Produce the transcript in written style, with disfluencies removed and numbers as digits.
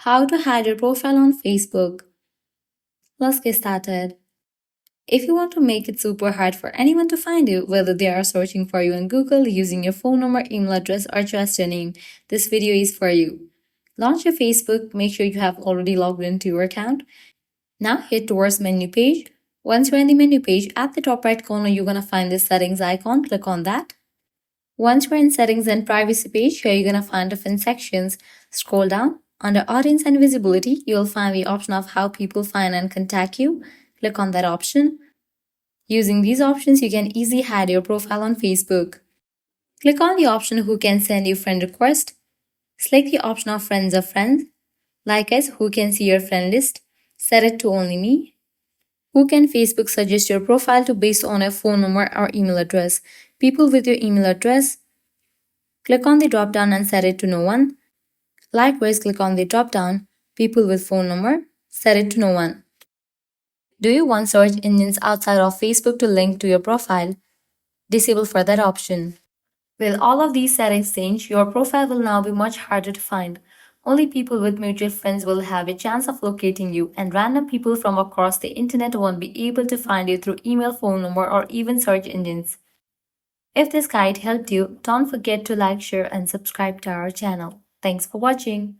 How to hide your profile on Facebook. Let's get started. If you want to make it super hard for anyone to find you, whether they are searching for you on Google using your phone number, email address, or just your name, this video is for you. Launch your Facebook, make sure you have already logged into your account. Now head towards menu page. Once you're in the menu page, at the top right corner, you're going to find this settings icon. Click on that. Once we're in settings and privacy page, here you're going to find different sections. Scroll down. Under audience and visibility, you'll find the option of how people find and contact you. Click on that option. Using these options, you can easily hide your profile on Facebook. Click on the option who can send you friend request. Select the option of friends of friends. Like us, who can see your friend list. Set it to only me. Who can Facebook suggest your profile to based on a phone number or email address? People with your email address. Click on the drop down and set it to no one. Likewise, click on the drop down, people with phone number, set it to no one. Do you want search engines outside of Facebook to link to your profile? Disable for that option. With all of these settings changed, your profile will now be much harder to find. Only people with mutual friends will have a chance of locating you, and random people from across the internet won't be able to find you through email, phone number, or even search engines. If this guide helped you, don't forget to like, share, and subscribe to our channel. Thanks for watching.